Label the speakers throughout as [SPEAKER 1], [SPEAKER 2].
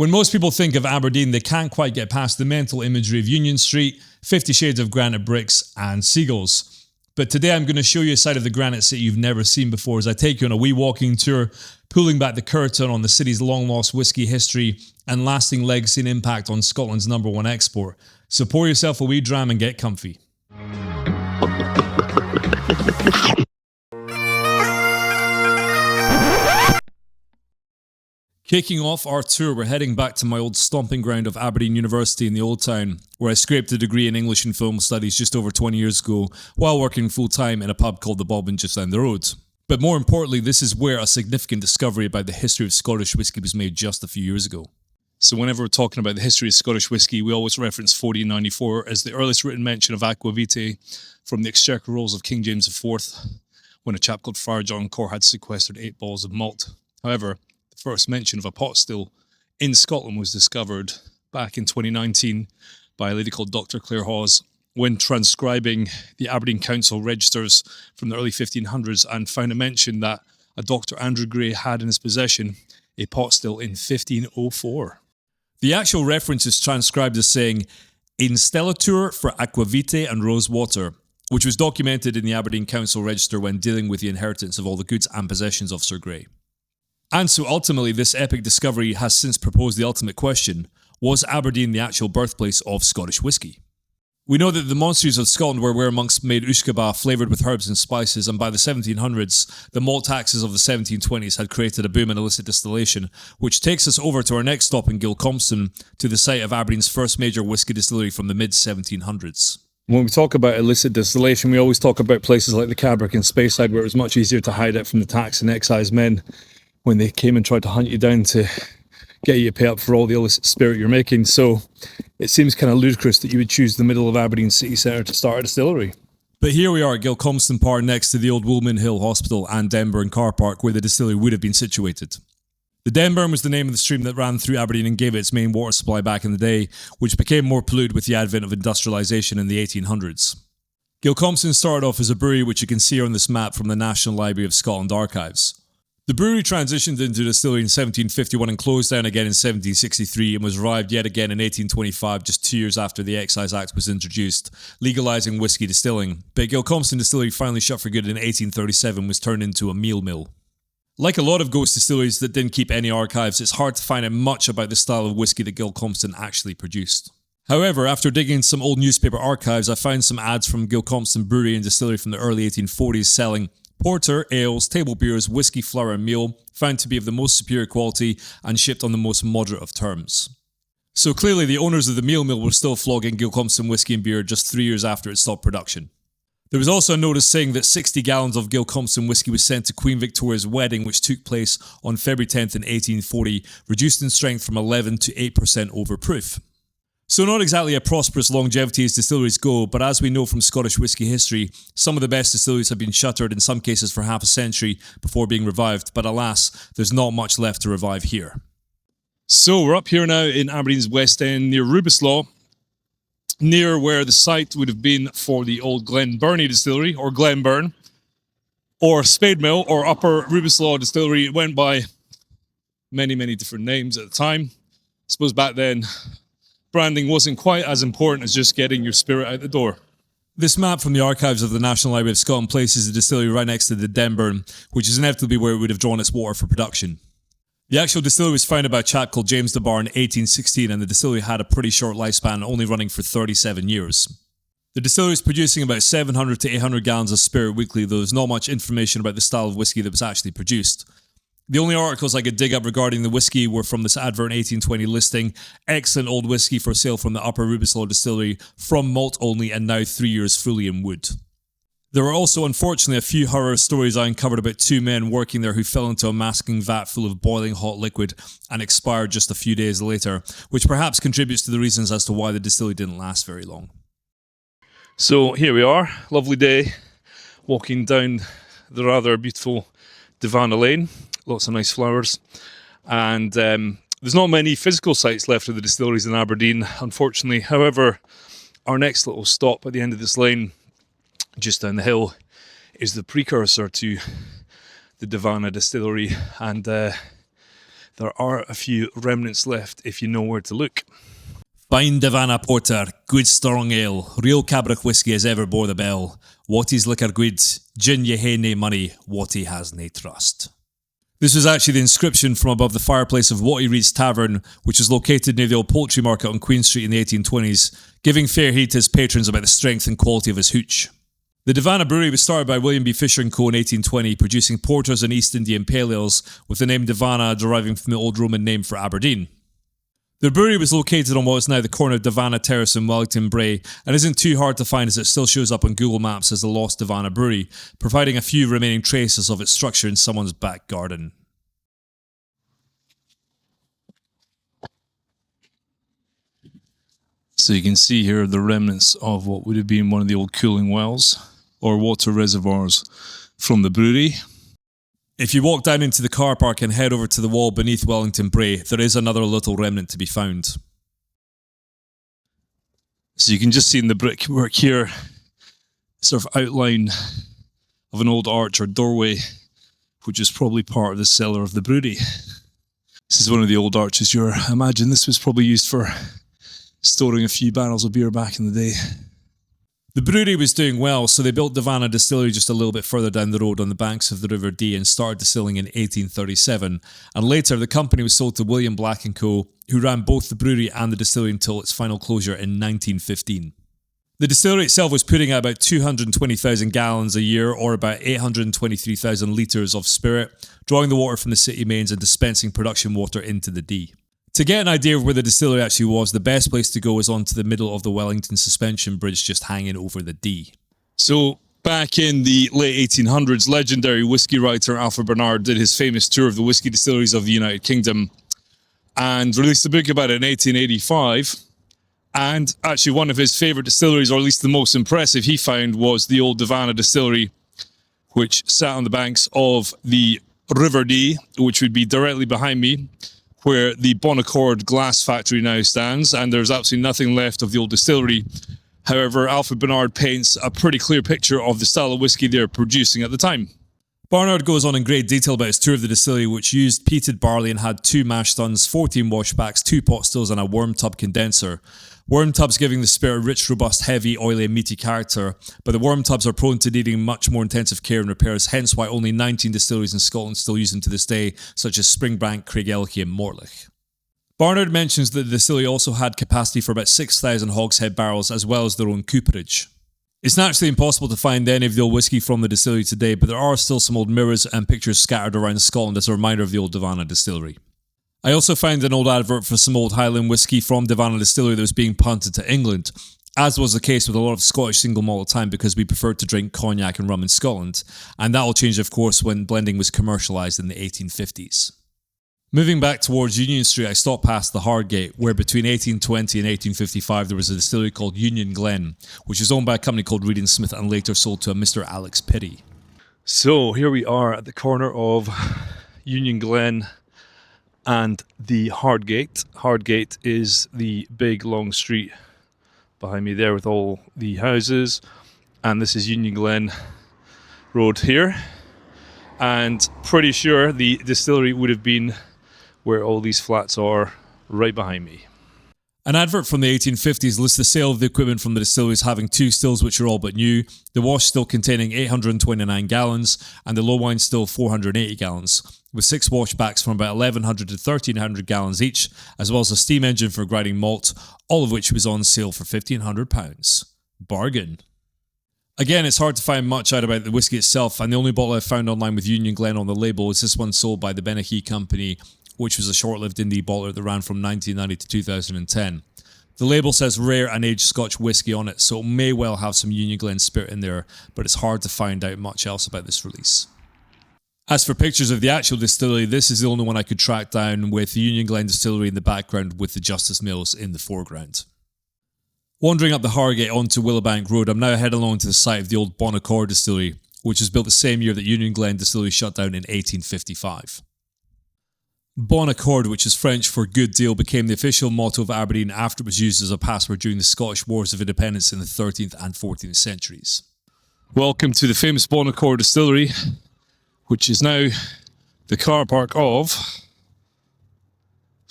[SPEAKER 1] When most people think of Aberdeen, they can't quite get past the mental imagery of Union Street, 50 shades of granite bricks, and seagulls. But today I'm going to show you a side of the granite city you've never seen before as I take you on a wee walking tour, pulling back the curtain on the city's long-lost whisky history and lasting legacy and impact on Scotland's #1 export. So pour yourself a wee dram and get comfy. Kicking off our tour, we're heading back to my old stomping ground of Aberdeen University in the Old Town, where I scraped a degree in English and Film Studies just over 20 years ago, while working full-time in a pub called the Bobbin just down the road. But more importantly, this is where a significant discovery about the history of Scottish whisky was made just a few years ago. So whenever we're talking about the history of Scottish whisky, we always reference 1494 as the earliest written mention of aqua vitae from the Exchequer Rolls of King James IV, when a chap called Friar John Core had sequestered 8 balls of malt. However, first mention of a pot still in Scotland was discovered back in 2019 by a lady called Dr. Claire Hawes when transcribing the Aberdeen Council registers from the early 1500s and found a mention that a Dr. Andrew Gray had in his possession a pot still in 1504. The actual reference is transcribed as saying "Installatur for aqua vitae and rose water," which was documented in the Aberdeen Council register when dealing with the inheritance of all the goods and possessions of Sir Gray. And so ultimately, this epic discovery has since proposed the ultimate question: was Aberdeen the actual birthplace of Scottish whisky? We know that the monasteries of Scotland were where monks made ushkaba flavoured with herbs and spices, and by the 1700s, the malt taxes of the 1720s had created a boom in illicit distillation, which takes us over to our next stop in Gilcomston, to the site of Aberdeen's first major whisky distillery from the mid-1700s. When we talk about illicit distillation, we always talk about places like the Cabrick and Speyside, where it was much easier to hide it from the tax and excise men when they came and tried to hunt you down to get you to pay up for all the illicit spirit you're making. So it seems kind of ludicrous that you would choose the middle of Aberdeen city centre to start a distillery. But here we are at Gilcomston Park, next to the old Woolman Hill Hospital and Denburn Car Park, where the distillery would have been situated. The Denburn was the name of the stream that ran through Aberdeen and gave it its main water supply back in the day, which became more polluted with the advent of industrialisation in the 1800s. Gilcomston started off as a brewery, which you can see on this map from the National Library of Scotland archives. The brewery transitioned into a distillery in 1751 and closed down again in 1763 and was revived yet again in 1825, just 2 years after the Excise Act was introduced, legalising whisky distilling. But Gilcomston Distillery finally shut for good in 1837 was turned into a meal mill. Like a lot of ghost distilleries that didn't keep any archives, it's hard to find out much about the style of whisky that Gilcomston actually produced. However, after digging some old newspaper archives, I found some ads from Gilcomston Brewery and Distillery from the early 1840s selling porter, ales, table beers, whiskey, flour and meal, found to be of the most superior quality and shipped on the most moderate of terms. So clearly the owners of the meal mill were still flogging Gilcomston whiskey and beer just 3 years after it stopped production. There was also a notice saying that 60 gallons of Gilcomston whiskey was sent to Queen Victoria's wedding, which took place on February 10th in 1840, reduced in strength from 11 to 8% overproof. So not exactly a prosperous longevity as distilleries go, but as we know from Scottish whisky history, some of the best distilleries have been shuttered, in some cases for half a century, before being revived, but alas, there's not much left to revive here. So we're up here now in Aberdeen's West End, near Rubislaw, near where the site would have been for the old Glenburnie distillery, or Glenburn, or Spade Mill, or Upper Rubislaw distillery. It went by many, many different names at the time. I suppose back then, branding wasn't quite as important as just getting your spirit out the door. This map from the archives of the National Library of Scotland places the distillery right next to the Denburn, which is inevitably where it would have drawn its water for production. The actual distillery was founded by a chap called James DeBar in 1816, and the distillery had a pretty short lifespan, only running for 37 years. The distillery is producing about 700 to 800 gallons of spirit weekly, though there's not much information about the style of whiskey that was actually produced. The only articles I could dig up regarding the whiskey were from this advert in 1820 listing excellent old whiskey for sale from the Upper Rubislaw distillery, from malt only and now 3 years fully in wood. There were also unfortunately a few horror stories I uncovered about 2 men working there who fell into a masking vat full of boiling hot liquid and expired just a few days later, which perhaps contributes to the reasons as to why the distillery didn't last very long. So here we are, lovely day, walking down the rather beautiful Divana Lane. Lots of nice flowers, and there's not many physical sites left of the distilleries in Aberdeen, unfortunately. However, our next little stop at the end of this lane, just down the hill, is the precursor to the Divana distillery, and the
[SPEAKER 2] there are a few remnants left if you know where to look.
[SPEAKER 1] Fine Davana Porter, good strong ale, real Cabrach whisky as ever bore the bell. What is liquor good, gin ye hae nae money, what he has nae trust. This was actually the inscription from above the fireplace of Watty Reed's Tavern, which was located near the old poultry market on Queen Street in the 1820s, giving fair heed to his patrons about the strength and quality of his hooch. The Davana Brewery was started by William B. Fisher & Co. in 1820, producing porters and East Indian pale ales, with the name Davana deriving from the old Roman name for Aberdeen. The brewery was located on what is now the corner of Davana Terrace in Wellington Bray, and isn't too hard to find as it still shows up on Google Maps as the Lost Davana Brewery, providing a few remaining traces of its structure in someone's back garden.
[SPEAKER 2] So you can see here the remnants of what would have been one of the old cooling wells or water reservoirs from the brewery.
[SPEAKER 1] If you walk down into the car park and head over to the wall beneath Wellington Bray, there is another little remnant to be found.
[SPEAKER 2] So you can just see in the brickwork here, sort of outline of an old arch or doorway, which is probably part of the cellar of the brewery. This is one of the old arches. I imagine this was probably used for storing a few barrels of beer back in the day.
[SPEAKER 1] The brewery was doing well, so they built Davana Distillery just a little bit further down the road on the banks of the River Dee and started distilling in 1837. And later, the company was sold to William Black & Co., who ran both the brewery and the distillery until its final closure in 1915. The distillery itself was putting out about 220,000 gallons a year, or about 823,000 litres of spirit, drawing the water from the city mains and dispensing production water into the Dee. To get an idea of where the distillery actually was, the best place to go is onto the middle of the Wellington Suspension Bridge just hanging over the Dee.
[SPEAKER 2] So, back in the late 1800s, legendary whiskey writer Alfred Bernard did his famous tour of the whiskey distilleries of the United Kingdom and released a book about it in 1885. And actually one of his favourite distilleries, or at least the most impressive he found, was the old Davana Distillery, which sat on the banks of the River Dee, which would be directly behind me, where the Bon Accord glass factory now stands, and there's absolutely nothing left of the old distillery. However, Alfred Barnard paints a pretty clear picture of the style of whiskey they're producing at the time.
[SPEAKER 1] Barnard goes on in great detail about his tour of the distillery, which used peated barley and had 2 mash tuns, 14 washbacks, 2 pot stills and a worm tub condenser. Worm tubs giving the spirit a rich, robust, heavy, oily and meaty character, but the worm tubs are prone to needing much more intensive care and repairs, hence why only 19 distilleries in Scotland still use them to this day, such as Springbank, Craigellachie and Mortlach. Barnard mentions that the distillery also had capacity for about 6,000 hogshead barrels, as well as their own cooperage. It's naturally impossible to find any of the old whiskey from the distillery today, but there are still some old mirrors and pictures scattered around Scotland as a reminder of the old Davana distillery. I also found an old advert for some old Highland whiskey from Davana Distillery that was being punted to England, as was the case with a lot of Scottish single malt at the time because we preferred to drink cognac and rum in Scotland, and that all changed of course when blending was commercialised in the 1850s. Moving back towards Union Street, I stopped past the Hardgate, where between 1820 and 1855 there was a distillery called Union Glen, which was owned by a company called Reed & Smith and later sold to a Mr. Alex Pitty.
[SPEAKER 2] So here we are at the corner of Union Glen and the Hardgate. Hardgate is the big long street behind me there with all the houses, and this is Union Glen Road here, and pretty sure the distillery would have been where all these flats are right behind me.
[SPEAKER 1] An advert from the 1850s lists the sale of the equipment from the distilleries having 2 stills which are all but new, the wash still containing 829 gallons and the low wine still 480 gallons, with 6 washbacks from about 1100 to 1300 gallons each, as well as a steam engine for grinding malt, all of which was on sale for £1,500. Bargain. Again, it's hard to find much out about the whiskey itself, and the only bottle I've found online with Union Glen on the label is this one sold by the Benachie Company, which was a short-lived indie bottler that ran from 1990 to 2010. The label says rare and aged Scotch whiskey on it, so it may well have some Union Glen spirit in there, but it's hard to find out much else about this release. As for pictures of the actual distillery, this is the only one I could track down, with the Union Glen distillery in the background with the Justice Mills in the foreground. Wandering up the Hargate onto Willowbank Road, I'm now heading along to the site of the old Bon Accord distillery, which was built the same year that Union Glen distillery shut down in 1855. Bon Accord, which is French for good deal, became the official motto of Aberdeen after it was used as a password during the Scottish Wars of Independence in the 13th and 14th centuries.
[SPEAKER 2] Welcome to the famous Bon Accord distillery, which is now the car park of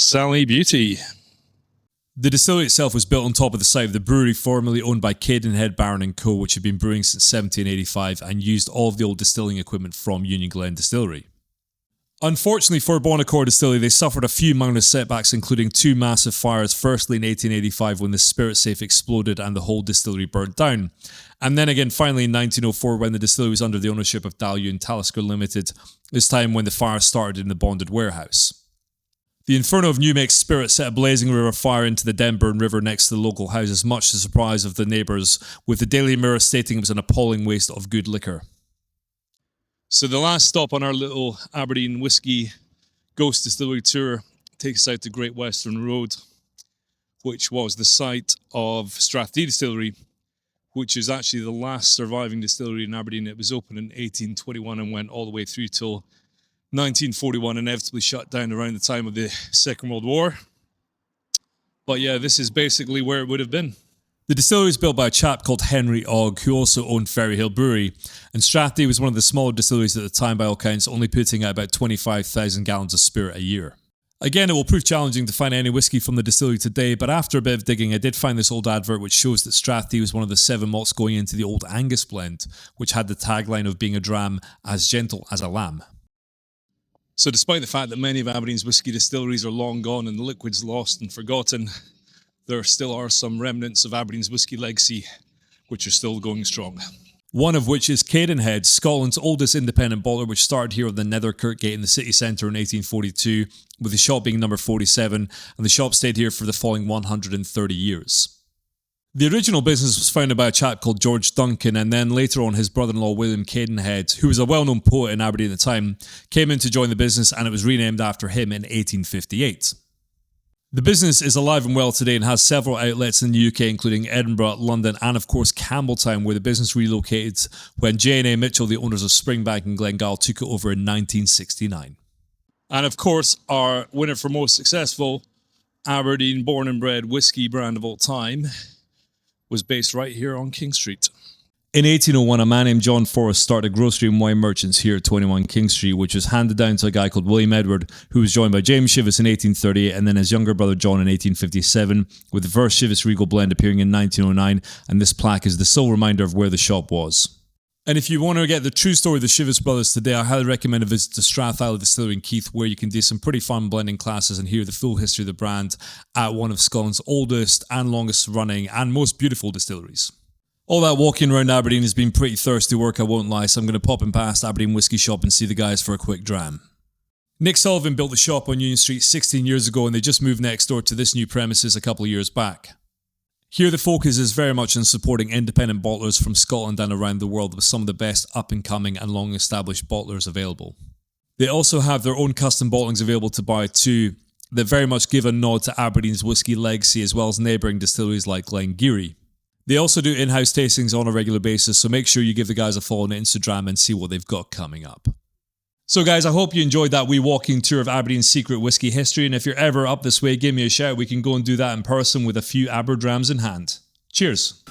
[SPEAKER 2] Sally Beauty.
[SPEAKER 1] The distillery itself was built on top of the site of the brewery formerly owned by Cadenhead Baron & Co., which had been brewing since 1785 and used all of the old distilling equipment from Union Glen Distillery. Unfortunately for Bonaccord Distillery, they suffered a few minor setbacks, including two massive fires, firstly in 1885 when the spirit safe exploded and the whole distillery burnt down, and then again finally in 1904 when the distillery was under the ownership of Dalyoo and Talisker Limited, this time when the fire started in the bonded warehouse. The Inferno of New Make spirit set a blazing river fire into the Denburn River next to the local houses, much to the surprise of the neighbours, with the Daily Mirror stating it was an appalling waste of good liquor.
[SPEAKER 2] So the last stop on our little Aberdeen Whisky Ghost Distillery tour takes us out to Great Western Road, which was the site of Strathdee Distillery, which is actually the last surviving distillery in Aberdeen. It was opened in 1821 and went all the way through till 1941, inevitably shut down around the time of the Second World War. But yeah, this is basically where it would have been.
[SPEAKER 1] The distillery was built by a chap called Henry Ogg, who also owned Ferry Hill Brewery, and Strathdee was one of the smaller distilleries at the time by all counts, only putting out about 25,000 gallons of spirit a year. Again, it will prove challenging to find any whiskey from the distillery today, but after a bit of digging, I did find this old advert which shows that Strathdee was one of the 7 malts going into the Old Angus blend, which had the tagline of being a dram as gentle as a lamb.
[SPEAKER 2] So despite the fact that many of Aberdeen's whisky distilleries are long gone and the liquid's lost and forgotten, there still are some remnants of Aberdeen's whisky legacy which are still going strong.
[SPEAKER 1] One of which is Cadenhead, Scotland's oldest independent bottler, which started here on the Netherkirk Gate in the city centre in 1842, with the shop being number 47, and the shop stayed here for the following 130 years. The original business was founded by a chap called George Duncan, and then later on his brother-in-law William Cadenhead, who was a well-known poet in Aberdeen at the time, came in to join the business, and it was renamed after him in 1858. The business is alive and well today and has several outlets in the UK, including Edinburgh, London, and of course Campbelltown, where the business relocated when J&A Mitchell, the owners of Springbank and Glengyle, took it over in 1969.
[SPEAKER 2] And of course, our winner for most successful Aberdeen born and bred whisky brand of all time was based right here on King Street.
[SPEAKER 1] In 1801, a man named John Forrest started grocery and wine merchants here at 21 King Street, which was handed down to a guy called William Edward, who was joined by James Chivas in 1838 and then his younger brother John in 1857, with the first Chivas Regal blend appearing in 1909, and this plaque is the sole reminder of where the shop was. And if you want to get the true story of the Chivas brothers today, I highly recommend a visit to Strathisle Distillery in Keith, where you can do some pretty fun blending classes and hear the full history of the brand at one of Scotland's oldest and longest running and most beautiful distilleries. All that walking around Aberdeen has been pretty thirsty work, I won't lie, so I'm going to pop in past Aberdeen Whisky Shop and see the guys for a quick dram. Nick Sullivan built the shop on Union Street 16 years ago, and they just moved next door to this new premises a couple of years back. Here the focus is very much on supporting independent bottlers from Scotland and around the world with some of the best up-and-coming and long-established bottlers available. They also have their own custom bottlings available to buy too, that very much give a nod to Aberdeen's whisky legacy as well as neighbouring distilleries like Glengarry. They also do in-house tastings on a regular basis, so make sure you give the guys a follow on Instagram and see what they've got coming up. So guys, I hope you enjoyed that wee walking tour of Aberdeen's secret whisky history, and if you're ever up this way, give me a shout. We can go and do that in person with a few Aberdrams in hand. Cheers.